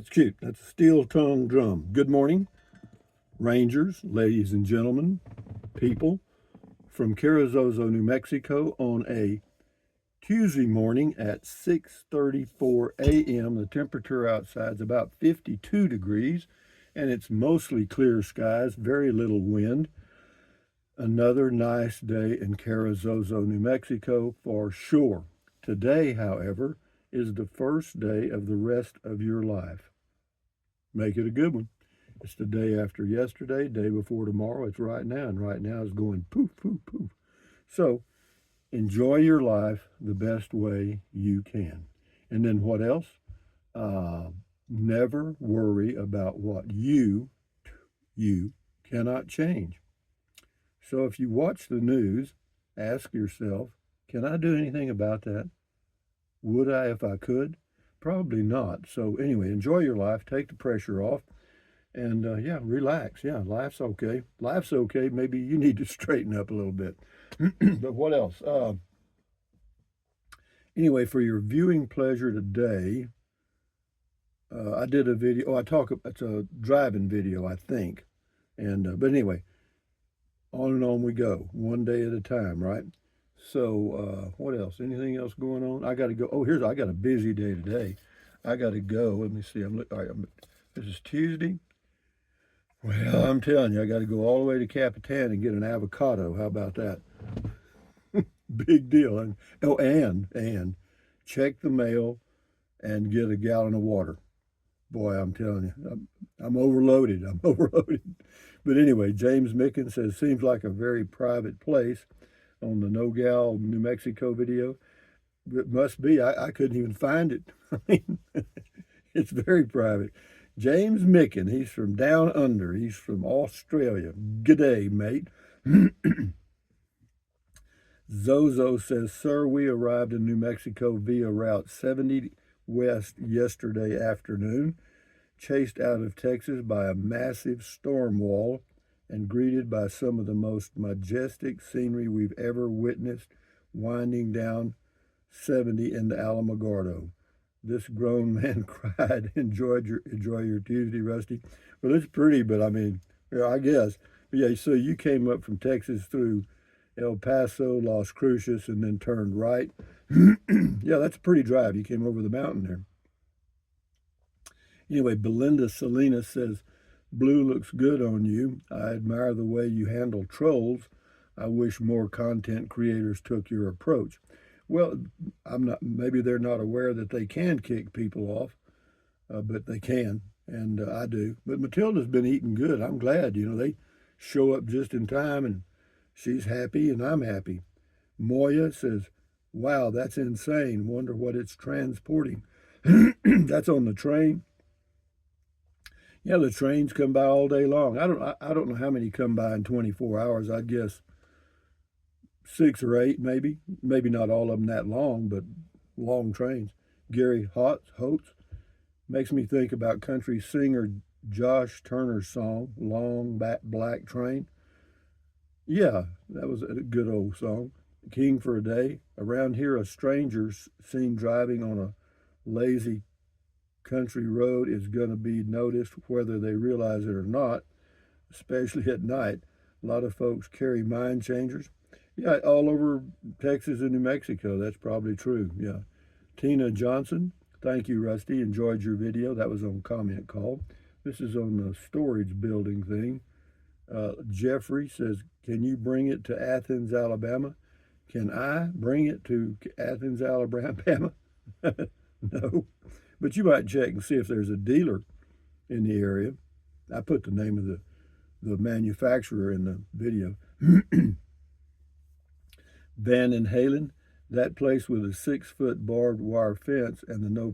That's cute. That's a steel tongue drum. Good morning, Rangers, ladies and gentlemen, people from Carrizozo, New Mexico on a Tuesday morning at 6:34 a.m. The temperature outside is about 52 degrees and it's mostly clear skies, very little wind. Another nice day in Carrizozo, New Mexico for sure. Today, however, is the first day of the rest of your life. Make it a good one. It's the day after yesterday, day before tomorrow. It's right now, and right now is going poof, poof, poof. So enjoy your life the best way you can. And then what else? Never worry about what you cannot change. So if you watch the news, ask yourself, can I do anything about that? Would I if I could? Probably not. So anyway, enjoy your life, take the pressure off, and yeah, relax. Yeah, life's okay. Life's okay. Maybe you need to straighten up a little bit. But what else? Anyway, for your viewing pleasure today, I did a video. Oh, I talk. It's a driving video, I think. And but anyway, on and on we go, one day at a time, right? So what else? Anything else going on? I got to go. Oh, I got a busy day today. I got to go. Let me see. All right, this is Tuesday. Well, I'm telling you, I got to go all the way to Capitan and get an avocado. How about that? Big deal. And oh, and check the mail and get a gallon of water. Boy, I'm telling you, I'm overloaded. I'm overloaded. But anyway, James Micken says, seems like a very private place on the Nogales, New Mexico video. It must be. I couldn't even find it. I mean, it's very private. James Micken, he's from down under. He's from Australia. G'day, mate. Zozo says, sir, we arrived in New Mexico via Route 70 West yesterday afternoon, chased out of Texas by a massive storm wall and greeted by some of the most majestic scenery we've ever witnessed, winding down 70 into Alamogordo. This grown man cried, enjoy your Tuesday, Rusty. Well, it's pretty, but I mean, yeah, I guess. But yeah, so you came up from Texas through El Paso, Las Cruces, and then turned right. Yeah, that's a pretty drive. You came over the mountain there. Anyway, Belinda Salinas says, blue looks good on you. I admire the way you handle trolls. I wish more content creators took your approach. Well, I'm not. Maybe they're not aware that they can kick people off, but they can, and I do. But Matilda's been eating good. I'm glad. You know, they show up just in time, and she's happy, and I'm happy. Moya says, "Wow, that's insane. Wonder what it's transporting." That's on the train. Yeah, the trains come by all day long. I don't know how many come by in 24 hours. I'd guess 6 or 8, maybe not all of them that long, but long trains. Gary Holtz makes me think about country singer Josh Turner's song "Long Black Train." Yeah, that was a good old song. King for a day. Around here, a stranger's seen driving on a lazy country road is going to be noticed whether they realize it or not, especially at night. A lot of folks carry mind changers. Yeah, all over Texas and New Mexico. That's probably true. Yeah. Tina Johnson, thank you, Rusty. Enjoyed your video. That was on Comment Call. This is on the storage building thing. Jeffrey says, can you bring it to Athens, Alabama? Can I bring it to Athens, Alabama? No. But you might check and see if there's a dealer in the area. I put the name of the manufacturer in the video. Van and Halen, that place with a 6-foot barbed wire fence and the no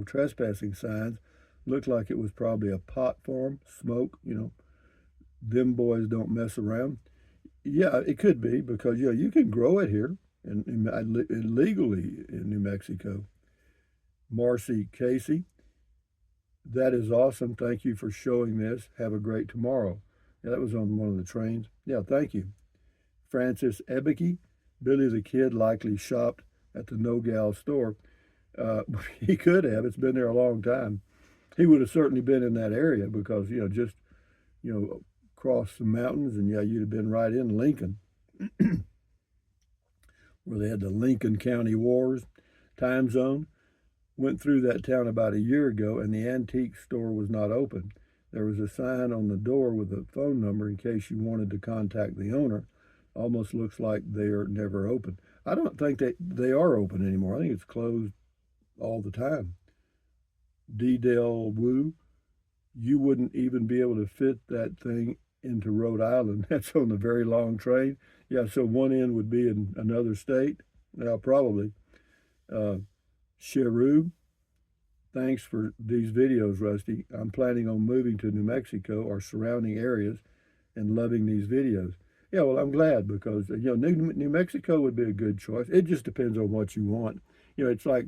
trespassing signs looked like it was probably a pot farm, smoke, you know. Them boys don't mess around. Yeah, it could be because, yeah, you can grow it here and legally in New Mexico. Marcy Casey, that is awesome. Thank you for showing this. Have a great tomorrow. Yeah, that was on one of the trains. Yeah, thank you. Francis Ebeke, Billy the Kid likely shopped at the Nogales store. He could have. It's been there a long time. He would have certainly been in that area because, just, across the mountains, and yeah, you'd have been right in Lincoln, where they had the Lincoln County Wars time zone. Went through that town about a year ago, and the antique store was not open. There was a sign on the door with a phone number in case you wanted to contact the owner. Almost looks like they are never open. I don't think they are open anymore. I think it's closed all the time. D. Del Wu, you wouldn't even be able to fit that thing into Rhode Island. That's on a very long train. Yeah, so one end would be in another state. Yeah, probably. Cheru, thanks for these videos, Rusty. I'm planning on moving to New Mexico or surrounding areas and loving these videos. Yeah, well, I'm glad because, New Mexico would be a good choice. It just depends on what you want. It's like,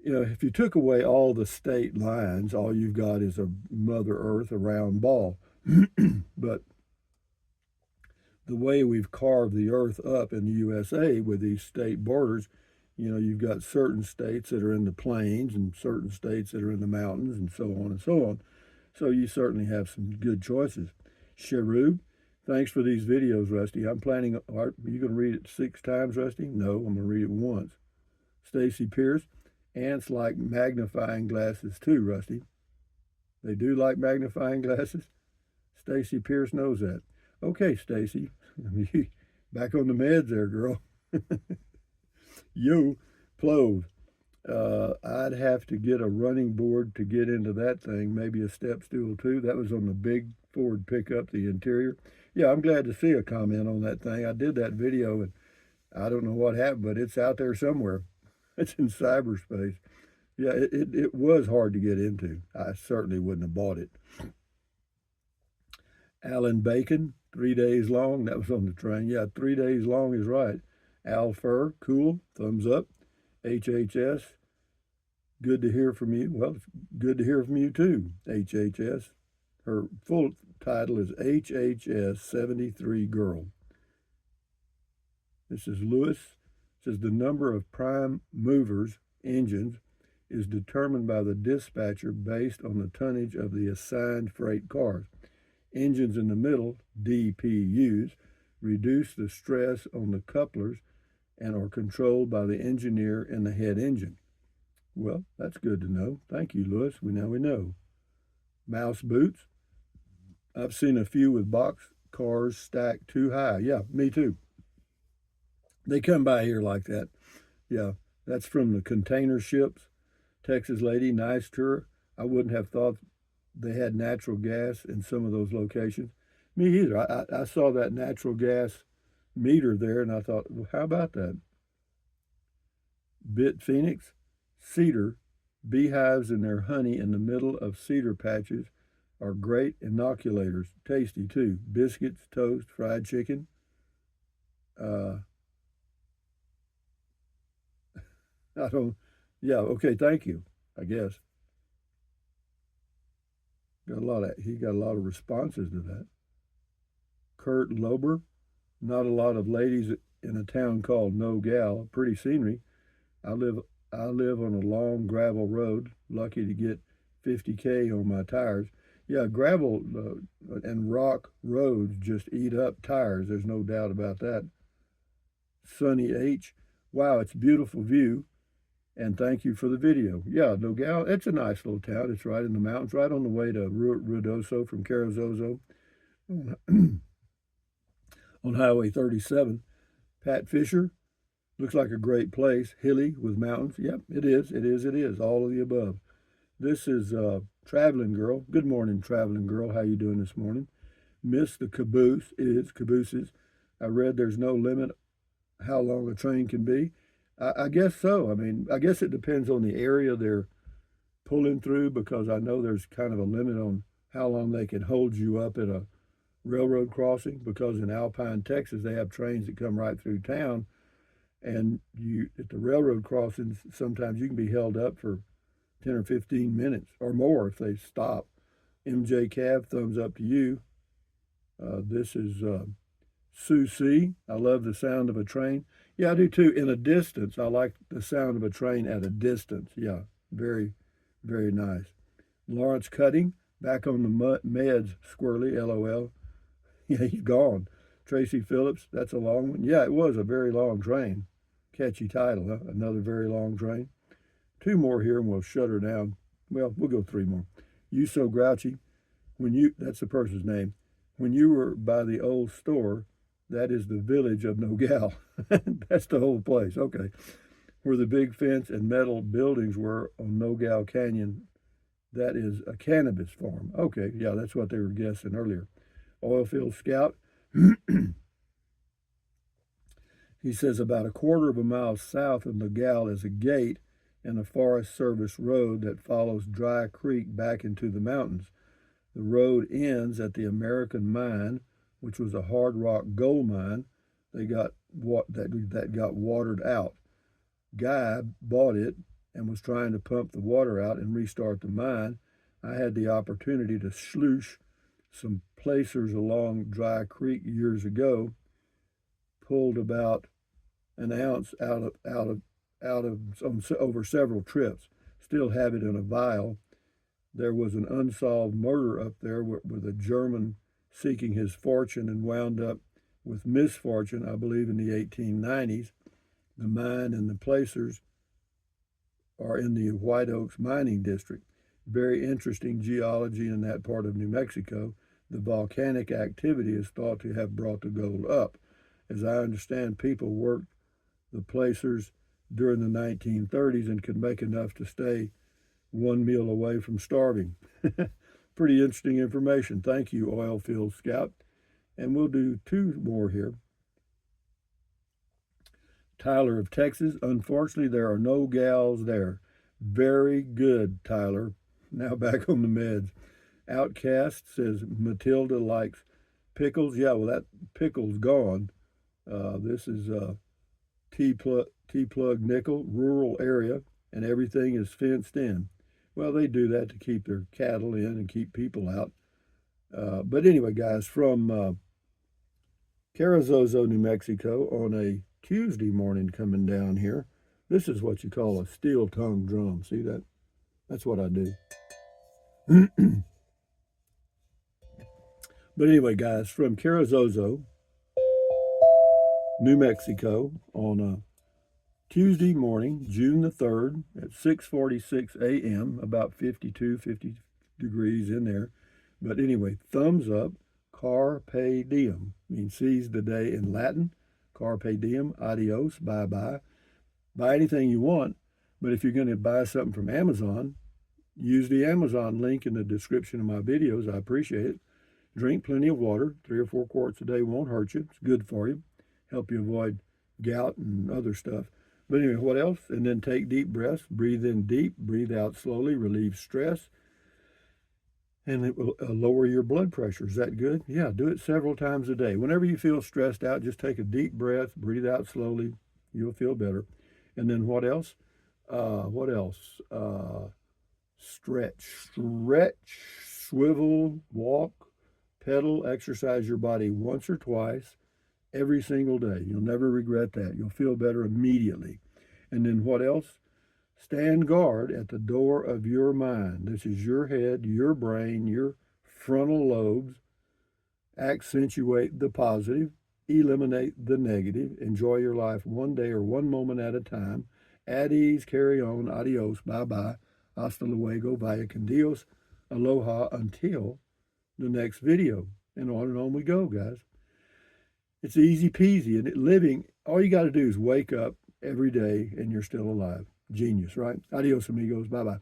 if you took away all the state lines, all you've got is a Mother Earth, a round ball. But the way we've carved the earth up in the USA with these state borders, you've got certain states that are in the plains and certain states that are in the mountains and so on and so on. So you certainly have some good choices. Sherub, thanks for these videos, Rusty. I'm planning, are you going to read it 6 times, Rusty? No, I'm going to read it once. Stacy Pierce, ants like magnifying glasses too, Rusty. They do like magnifying glasses. Stacy Pierce knows that. Okay, Stacy, back on the meds there, girl. Yo, Plove. I'd have to get a running board to get into that thing, maybe a step stool too. That was on the big Ford pickup, the interior. Yeah, I'm glad to see a comment on that thing. I did that video and I don't know what happened, but it's out there somewhere. It's in cyberspace. Yeah, it was hard to get into. I certainly wouldn't have bought it. Alan Bacon, 3 days long. That was on the train. Yeah, 3 days long is right. Al Fur, cool. Thumbs up. HHS, good to hear from you. Well, it's good to hear from you too, HHS. Her full title is HHS 73 Girl. This is Lewis. It says the number of prime movers, engines, is determined by the dispatcher based on the tonnage of the assigned freight cars. Engines in the middle, DPUs, reduce the stress on the couplers and are controlled by the engineer in the head engine. Well, that's good to know. Thank you, Lewis. We know. Mouse boots. I've seen a few with box cars stacked too high. Yeah, me too. They come by here like that. Yeah, that's from the container ships. Texas lady, nice tour. I wouldn't have thought they had natural gas in some of those locations. Me either. I saw that natural gas meter there and I thought, well, how about that? Bit Phoenix, cedar, beehives and their honey in the middle of cedar patches are great inoculators. Tasty too. Biscuits, toast, fried chicken. Yeah, okay, thank you, I guess. He got a lot of responses to that. Kurt Lober, not a lot of ladies in a town called No Gal. Pretty scenery. I live on a long gravel road. Lucky to get 50K on my tires. Yeah, gravel and rock roads just eat up tires. There's no doubt about that. Sunny H, wow, it's a beautiful view. And thank you for the video. Yeah, Nogales, it's a nice little town. It's right in the mountains, right on the way to Ruidoso from Carrizozo on Highway 37. Pat Fisher, looks like a great place. Hilly with mountains. Yep, it is. It is. All of the above. This is Traveling Girl. Good morning, Traveling Girl. How you doing this morning? Miss the cabooses. I read there's no limit how long a train can be. I guess so. I mean, I guess it depends on the area they're pulling through because I know there's kind of a limit on how long they can hold you up at a railroad crossing because in Alpine, Texas, they have trains that come right through town and you at the railroad crossings, sometimes you can be held up for 10 or 15 minutes or more if they stop. MJ Cav, thumbs up to you. This is Sue C. I love the sound of a train. Yeah, I do too. In a distance, I like the sound of a train at a distance. Yeah, very, very nice. Lawrence Cutting, back on the meds, squirrely, LOL. Yeah, he's gone. Tracy Phillips, that's a long one. Yeah, it was a very long train. Catchy title, huh? Another very long train. Two more here and we'll shut her down. Well, we'll go three more. You So Grouchy, that's the person's name. When you were by the old store, that is the village of Nogales. That's the whole place. Okay. Where the big fence and metal buildings were on Nogales Canyon, that is a cannabis farm. Okay, yeah, that's what they were guessing earlier. Oilfield Scout. He says about a quarter of a mile south of Nogales is a gate and a Forest Service road that follows Dry Creek back into the mountains. The road ends at the American Mine, which was a hard rock gold mine. That got watered out. Guy bought it and was trying to pump the water out and restart the mine. I had the opportunity to sloosh some placers along Dry Creek years ago. Pulled about an ounce over several trips. Still have it in a vial. There was an unsolved murder up there with a German seeking his fortune and wound up with misfortune, I believe, in the 1890s. The mine and the placers are in the White Oaks mining district. Very interesting geology in that part of New Mexico. The volcanic activity is thought to have brought the gold up. As I understand, people worked the placers during the 1930s and could make enough to stay one meal away from starving. Pretty interesting information. Thank you, Oilfield Scout. And we'll do two more here. Tyler of Texas. Unfortunately, there are no gals there. Very good, Tyler. Now back on the meds. Outcast says Matilda likes pickles. Yeah, well, that pickle's gone. This is T-Plug Nickel, rural area, and everything is fenced in. Well, they do that to keep their cattle in and keep people out. But anyway, guys, from Carrizozo, New Mexico, on a Tuesday morning coming down here, this is what you call a steel tongue drum. See that? That's what I do. But anyway, guys, from Carrizozo, New Mexico, on a Tuesday morning, June the 3rd at 6:46 a.m., about 50 degrees in there. But anyway, thumbs up, carpe diem, means seize the day in Latin. Carpe diem, adios, bye-bye. Buy anything you want, but if you're going to buy something from Amazon, use the Amazon link in the description of my videos. I appreciate it. Drink plenty of water. 3 or 4 quarts a day won't hurt you. It's good for you. Help you avoid gout and other stuff. But anyway, what else? And then take deep breaths. Breathe in deep. Breathe out slowly. Relieve stress. And it will lower your blood pressure. Is that good? Yeah, do it several times a day. Whenever you feel stressed out, just take a deep breath. Breathe out slowly. You'll feel better. And then what else? Stretch, swivel, walk, pedal, exercise your body once or twice every single day. You'll never regret that. You'll feel better immediately. And then what else? Stand guard at the door of your mind. This is your head, your brain, your frontal lobes. Accentuate the positive, eliminate the negative. Enjoy your life one day or one moment at a time. At ease, carry on, adios, bye-bye, hasta luego, vaya con Dios, aloha, until the next video. And on we go, guys. It's easy peasy. And living, all you got to do is wake up every day and you're still alive. Genius, right? Adios, amigos. Bye-bye.